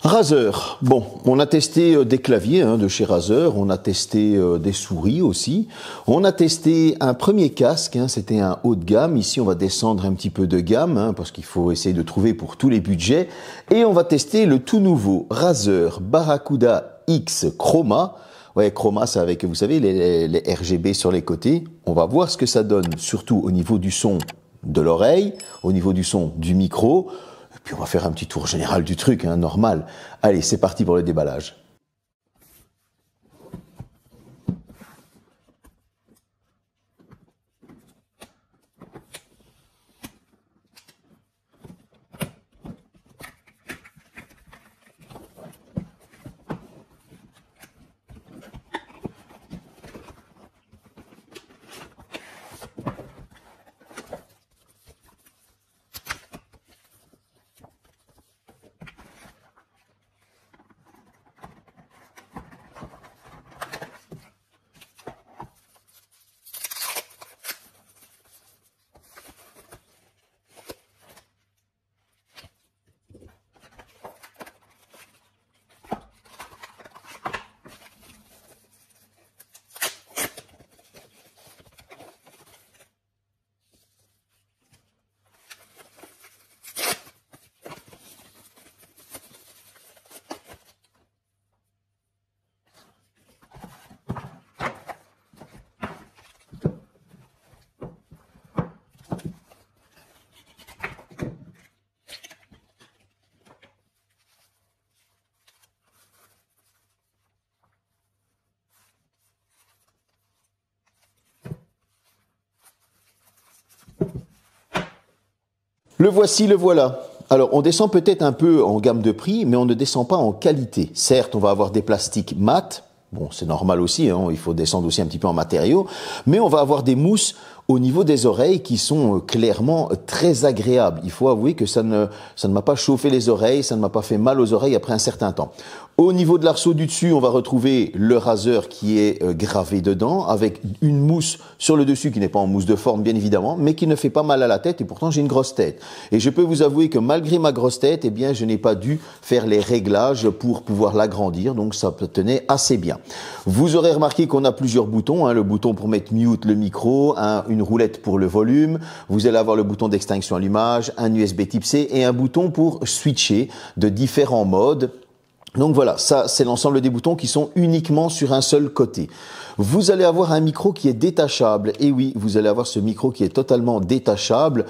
Razer, bon, on a testé des claviers de chez Razer, on a testé des souris aussi, on a testé un premier casque, c'était un haut de gamme, ici on va descendre un petit peu de gamme, parce qu'il faut essayer de trouver pour tous les budgets, et on va tester le tout nouveau Razer Barracuda X Chroma. Ouais, Chroma, c'est avec, vous savez, les RGB sur les côtés. On va voir ce que ça donne, surtout au niveau du son de l'oreille, au niveau du son du micro. Et puis on va faire un petit tour général du truc, normal. Allez, c'est parti pour le déballage. Le voici, le voilà. Alors, on descend peut-être un peu en gamme de prix, mais on ne descend pas en qualité. Certes, on va avoir des plastiques mat. Bon, c'est normal aussi, il faut descendre aussi un petit peu en matériaux. Mais on va avoir des mousses au niveau des oreilles qui sont clairement très agréables. Il faut avouer que ça ne m'a pas chauffé les oreilles, ça ne m'a pas fait mal aux oreilles après un certain temps. Au niveau de l'arceau du dessus, on va retrouver le Razer qui est gravé dedans, avec une mousse sur le dessus qui n'est pas en mousse de forme bien évidemment, mais qui ne fait pas mal à la tête et pourtant j'ai une grosse tête. Et je peux vous avouer que malgré ma grosse tête, eh bien je n'ai pas dû faire les réglages pour pouvoir l'agrandir, donc ça tenait assez bien. Vous aurez remarqué qu'on a plusieurs boutons, le bouton pour mettre mute le micro, une roulette pour le volume, vous allez avoir le bouton d'extinction allumage, un USB type C et un bouton pour switcher de différents modes. Donc voilà, ça c'est l'ensemble des boutons qui sont uniquement sur un seul côté. Vous allez avoir un micro qui est détachable. Et oui, vous allez avoir ce micro qui est totalement détachable.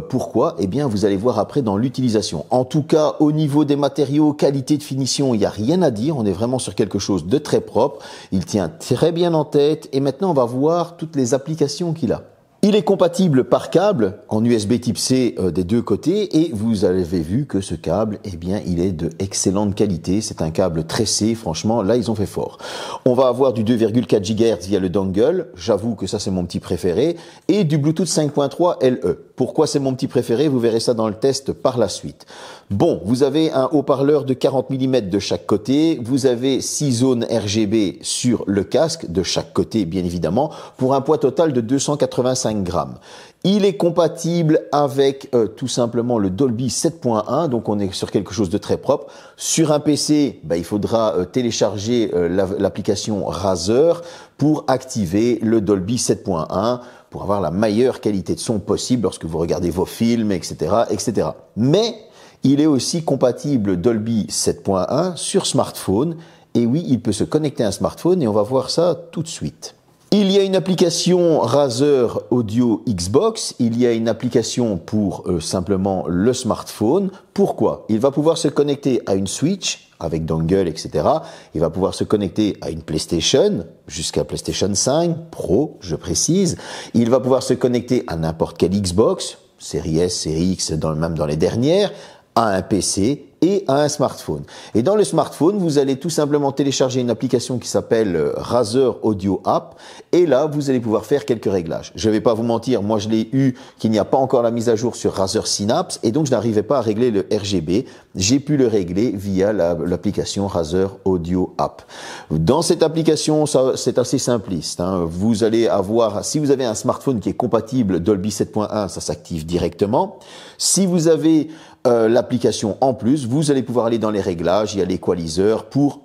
Pourquoi? Eh bien, vous allez voir après dans l'utilisation. En tout cas, au niveau des matériaux, qualité de finition, il n'y a rien à dire. On est vraiment sur quelque chose de très propre. Il tient très bien en tête. Et maintenant, on va voir toutes les applications qu'il a. Il est compatible par câble en USB type C des deux côtés et vous avez vu que ce câble, eh bien, il est de excellente qualité. C'est un câble tressé, franchement, là, ils ont fait fort. On va avoir du 2,4 GHz via le dongle. J'avoue que ça, c'est mon petit préféré. Et du Bluetooth 5.3 LE. Pourquoi c'est mon petit préféré? Vous verrez ça dans le test par la suite. Bon, vous avez un haut-parleur de 40 mm de chaque côté. Vous avez 6 zones RGB sur le casque de chaque côté, bien évidemment, pour un poids total de 285 grammes. Il est compatible avec tout simplement le Dolby 7.1, donc on est sur quelque chose de très propre. Sur un PC, il faudra télécharger l'application Razer pour activer le Dolby 7.1 pour avoir la meilleure qualité de son possible lorsque vous regardez vos films, etc., etc. Mais il est aussi compatible Dolby 7.1 sur smartphone. Et oui, il peut se connecter à un smartphone et on va voir ça tout de suite. Il y a une application Razer Audio Xbox, il y a une application pour simplement le smartphone. Pourquoi? Il va pouvoir se connecter à une Switch avec dongle, etc. Il va pouvoir se connecter à une PlayStation, jusqu'à PlayStation 5 Pro, je précise. Il va pouvoir se connecter à n'importe quelle Xbox, série S, série X, même dans les dernières, à un PC et à un smartphone. Et dans le smartphone, vous allez tout simplement télécharger une application qui s'appelle Razer Audio App. Et là, vous allez pouvoir faire quelques réglages. Je ne vais pas vous mentir, moi je l'ai eu, qu'il n'y a pas encore la mise à jour sur Razer Synapse. Et donc, je n'arrivais pas à régler le RGB. J'ai pu le régler via l'application Razer Audio App. Dans cette application, c'est assez simpliste. Vous allez avoir, si vous avez un smartphone qui est compatible Dolby 7.1, ça s'active directement. Si vous avez l'application en plus, vous allez pouvoir aller dans les réglages, il y a l'équaliseur pour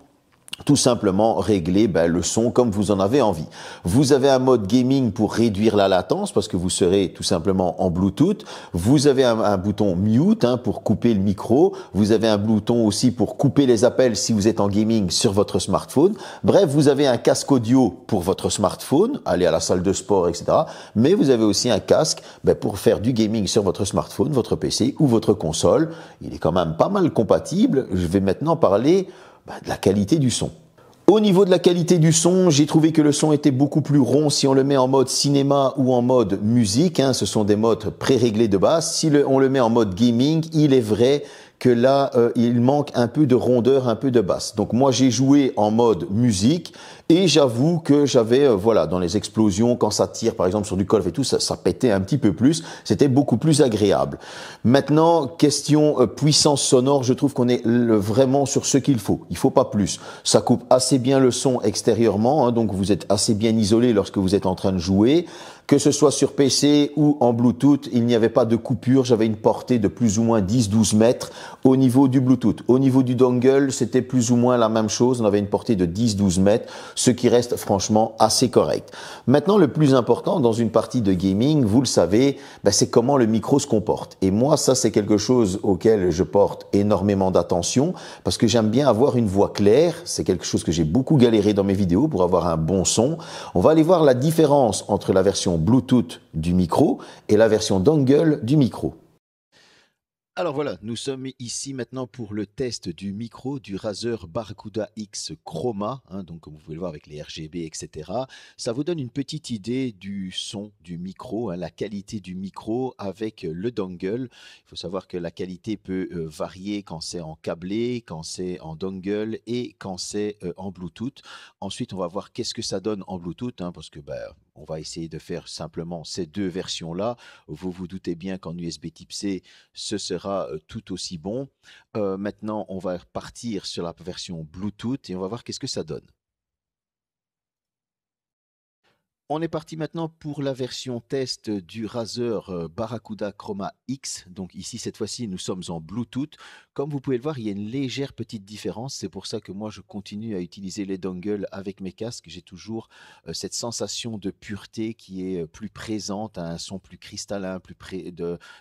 tout simplement régler le son comme vous en avez envie. Vous avez un mode gaming pour réduire la latence parce que vous serez tout simplement en Bluetooth. Vous avez un bouton mute pour couper le micro. Vous avez un bouton aussi pour couper les appels si vous êtes en gaming sur votre smartphone. Bref, vous avez un casque audio pour votre smartphone, aller à la salle de sport, etc. Mais vous avez aussi un casque pour faire du gaming sur votre smartphone, votre PC ou votre console. Il est quand même pas mal compatible. Je vais maintenant parler de la qualité du son. Au niveau de la qualité du son, j'ai trouvé que le son était beaucoup plus rond si on le met en mode cinéma ou en mode musique. Ce sont des modes pré-réglés de base. Si on le met en mode gaming, il est vrai que là, il manque un peu de rondeur, un peu de basse. Donc moi, j'ai joué en mode musique et j'avoue que j'avais, dans les explosions, quand ça tire, par exemple, sur du golf et tout, ça pétait un petit peu plus. C'était beaucoup plus agréable. Maintenant, question puissance sonore, je trouve qu'on est vraiment sur ce qu'il faut. Il faut pas plus. Ça coupe assez bien le son extérieurement, donc vous êtes assez bien isolé lorsque vous êtes en train de jouer. Que ce soit sur PC ou en Bluetooth, il n'y avait pas de coupure. J'avais une portée de plus ou moins 10-12 mètres au niveau du Bluetooth. Au niveau du dongle, c'était plus ou moins la même chose. On avait une portée de 10-12 mètres, ce qui reste franchement assez correct. Maintenant, le plus important dans une partie de gaming, vous le savez, c'est comment le micro se comporte. Et moi, ça, c'est quelque chose auquel je porte énormément d'attention parce que j'aime bien avoir une voix claire. C'est quelque chose que j'ai beaucoup galéré dans mes vidéos pour avoir un bon son. On va aller voir la différence entre la version Bluetooth du micro et la version dongle du micro. Alors voilà, nous sommes ici maintenant pour le test du micro du Razer Barracuda X Chroma, donc comme vous pouvez le voir avec les RGB, etc. Ça vous donne une petite idée du son du micro, la qualité du micro avec le dongle. Il faut savoir que la qualité peut varier quand c'est en câblé, quand c'est en dongle et quand c'est en Bluetooth. Ensuite, on va voir qu'est-ce que ça donne en Bluetooth, parce que on va essayer de faire simplement ces deux versions-là. Vous vous doutez bien qu'en USB type C, ce sera tout aussi bon. Maintenant, on va partir sur la version Bluetooth et on va voir qu'est-ce que ça donne. On est parti maintenant pour la version test du Razer Barracuda Chroma X. Donc ici, cette fois-ci, nous sommes en Bluetooth. Comme vous pouvez le voir, il y a une légère petite différence. C'est pour ça que moi, je continue à utiliser les dongles avec mes casques. J'ai toujours cette sensation de pureté qui est plus présente, un son plus cristallin,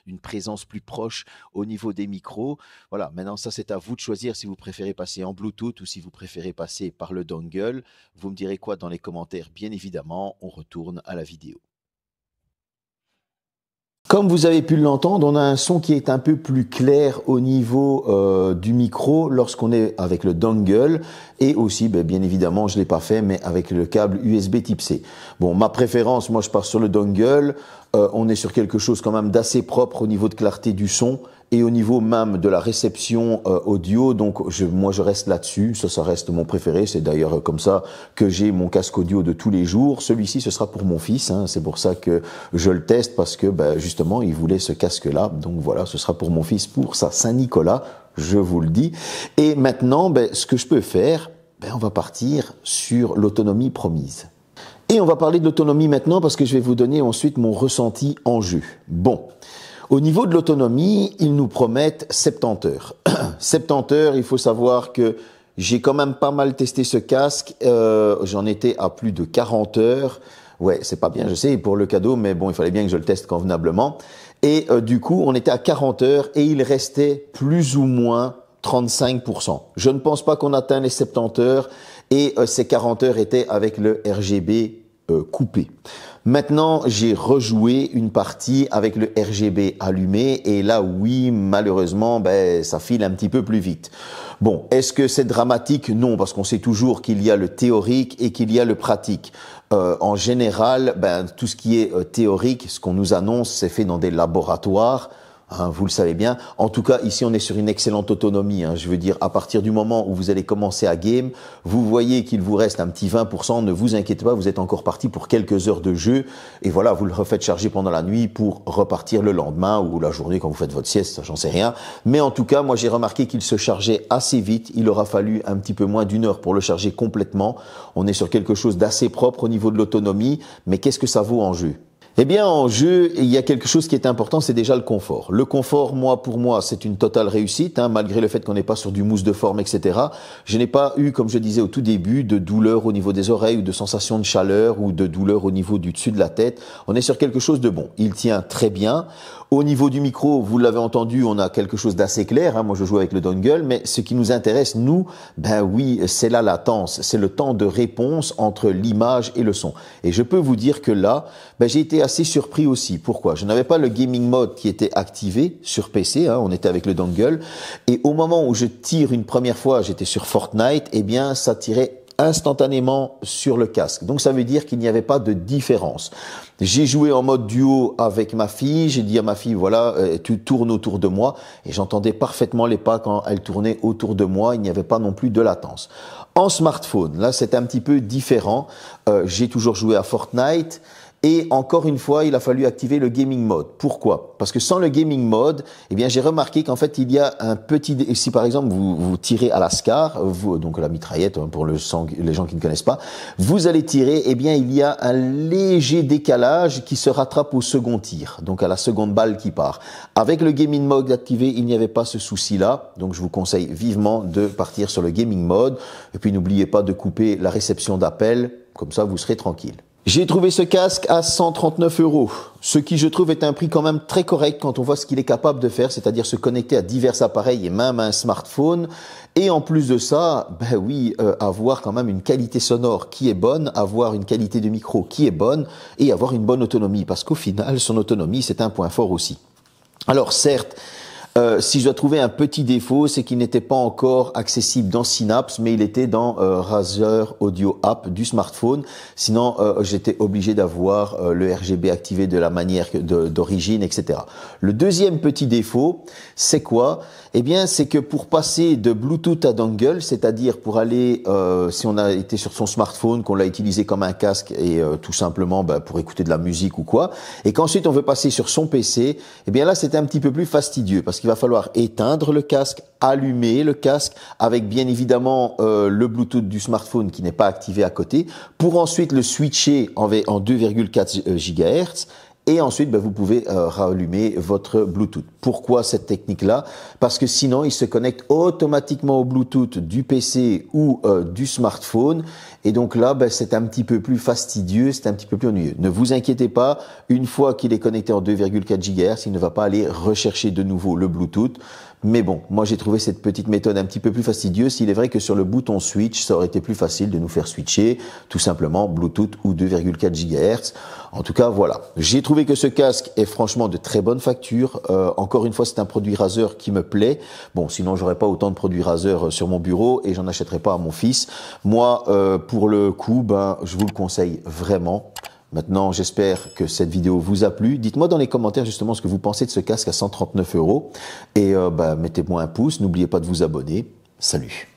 une présence plus proche au niveau des micros. Voilà, maintenant, ça, c'est à vous de choisir si vous préférez passer en Bluetooth ou si vous préférez passer par le dongle. Vous me direz quoi dans les commentaires, bien évidemment. On retourne à la vidéo. Comme vous avez pu l'entendre, on a un son qui est un peu plus clair au niveau du micro lorsqu'on est avec le dongle et aussi, bien évidemment, je ne l'ai pas fait, mais avec le câble USB type C. Bon, ma préférence, moi je pars sur le dongle. On est sur quelque chose quand même d'assez propre au niveau de clarté du son et au niveau même de la réception audio. Donc moi je reste là-dessus, ça reste mon préféré. C'est d'ailleurs comme ça que j'ai mon casque audio de tous les jours. Celui-ci ce sera pour mon fils, c'est pour ça que je le teste parce que justement il voulait ce casque-là. Donc voilà, ce sera pour mon fils pour sa Saint-Nicolas, je vous le dis. Et maintenant, ce que je peux faire, on va partir sur l'autonomie promise. Et on va parler de l'autonomie maintenant parce que je vais vous donner ensuite mon ressenti en jeu. Bon, au niveau de l'autonomie, ils nous promettent 70 heures. 70 heures, il faut savoir que j'ai quand même pas mal testé ce casque. J'en étais à plus de 40 heures. Ouais, c'est pas bien, je sais, pour le cadeau, mais bon, il fallait bien que je le teste convenablement. Et du coup, on était à 40 heures et il restait plus ou moins 35%. Je ne pense pas qu'on atteint les 70 heures et ces 40 heures étaient avec le RGB coupé. Maintenant, j'ai rejoué une partie avec le RGB allumé et là, oui, malheureusement, ça file un petit peu plus vite. Bon, est-ce que c'est dramatique? Non, parce qu'on sait toujours qu'il y a le théorique et qu'il y a le pratique. En général, tout ce qui est théorique, ce qu'on nous annonce, c'est fait dans des laboratoires. Vous le savez bien. En tout cas, ici, on est sur une excellente autonomie. Je veux dire, à partir du moment où vous allez commencer à game, vous voyez qu'il vous reste un petit 20%. Ne vous inquiétez pas, vous êtes encore parti pour quelques heures de jeu. Et voilà, vous le refaites charger pendant la nuit pour repartir le lendemain ou la journée quand vous faites votre sieste, j'en sais rien. Mais en tout cas, moi, j'ai remarqué qu'il se chargeait assez vite. Il aura fallu un petit peu moins d'une heure pour le charger complètement. On est sur quelque chose d'assez propre au niveau de l'autonomie. Mais qu'est-ce que ça vaut en jeu ? Eh bien, en jeu, il y a quelque chose qui est important, c'est déjà le confort. Le confort, pour moi, c'est une totale réussite, hein, malgré le fait qu'on n'est pas sur du mousse de forme, etc. Je n'ai pas eu, comme je disais au tout début, de douleur au niveau des oreilles ou de sensation de chaleur ou de douleur au niveau du dessus de la tête. On est sur quelque chose de bon. Il tient très bien. Au niveau du micro, vous l'avez entendu, on a quelque chose d'assez clair. Hein. Moi, je joue avec le dongle, mais ce qui nous intéresse, nous, ben oui, c'est la latence, c'est le temps de réponse entre l'image et le son. Et je peux vous dire que là, ben, j'ai été assez surpris aussi. Pourquoi? Je n'avais pas le gaming mode qui était activé sur PC. Hein. On était avec le dongle, et au moment où je tire une première fois, j'étais sur Fortnite, eh bien, ça tirait instantanément sur le casque. Donc ça veut dire qu'il n'y avait pas de différence. J'ai joué en mode duo avec ma fille, j'ai dit à ma fille, voilà, tu tournes autour de moi, et j'entendais parfaitement les pas quand elle tournait autour de moi, il n'y avait pas non plus de latence. En smartphone, là c'est un petit peu différent, j'ai toujours joué à Fortnite, et encore une fois, il a fallu activer le gaming mode. Pourquoi? Parce que sans le gaming mode, eh bien, j'ai remarqué qu'en fait, il y a un petit, si par exemple, vous tirez à la SCAR, donc la mitraillette, pour les gens qui ne connaissent pas, vous allez tirer, eh bien, il y a un léger décalage qui se rattrape au second tir, donc à la seconde balle qui part. Avec le gaming mode activé, il n'y avait pas ce souci-là, donc je vous conseille vivement de partir sur le gaming mode, et puis n'oubliez pas de couper la réception d'appel, comme ça, vous serez tranquille. J'ai trouvé ce casque à 139 €, ce qui je trouve est un prix quand même très correct quand on voit ce qu'il est capable de faire, c'est-à-dire se connecter à divers appareils et même à un smartphone. Et en plus de ça, ben oui, avoir quand même une qualité sonore qui est bonne, avoir une qualité de micro qui est bonne et avoir une bonne autonomie, parce qu'au final, son autonomie, c'est un point fort aussi. Alors certes, si je dois trouver un petit défaut, c'est qu'il n'était pas encore accessible dans Synapse, mais il était dans Razer Audio App du smartphone. Sinon, j'étais obligé d'avoir le RGB activé de la manière d'origine, etc. Le deuxième petit défaut, c'est quoi? Eh bien, c'est que pour passer de Bluetooth à dongle, c'est-à-dire pour aller, si on a été sur son smartphone, qu'on l'a utilisé comme un casque et tout simplement pour écouter de la musique ou quoi, et qu'ensuite on veut passer sur son PC, eh bien là, c'était un petit peu plus fastidieux parce qu'il va falloir éteindre le casque, allumer le casque avec bien évidemment le Bluetooth du smartphone qui n'est pas activé à côté, pour ensuite le switcher en 2,4 GHz. Et ensuite, vous pouvez rallumer votre Bluetooth. Pourquoi cette technique-là? Parce que sinon, il se connecte automatiquement au Bluetooth du PC ou du smartphone. Et donc là, c'est un petit peu plus fastidieux, c'est un petit peu plus ennuyeux. Ne vous inquiétez pas, une fois qu'il est connecté en 2,4 GHz, il ne va pas aller rechercher de nouveau le Bluetooth. Mais bon, moi j'ai trouvé cette petite méthode un petit peu plus fastidieuse. Il est vrai que sur le bouton switch, ça aurait été plus facile de nous faire switcher tout simplement Bluetooth ou 2,4 GHz. En tout cas, voilà. J'ai trouvé que ce casque est franchement de très bonne facture. Encore une fois, c'est un produit Razer qui me plaît. Bon, sinon j'aurais pas autant de produits Razer sur mon bureau et j'en achèterai pas à mon fils. Moi, pour le coup, je vous le conseille vraiment. Maintenant, j'espère que cette vidéo vous a plu. Dites-moi dans les commentaires justement ce que vous pensez de ce casque à 139 €. Et mettez-moi un pouce. N'oubliez pas de vous abonner. Salut!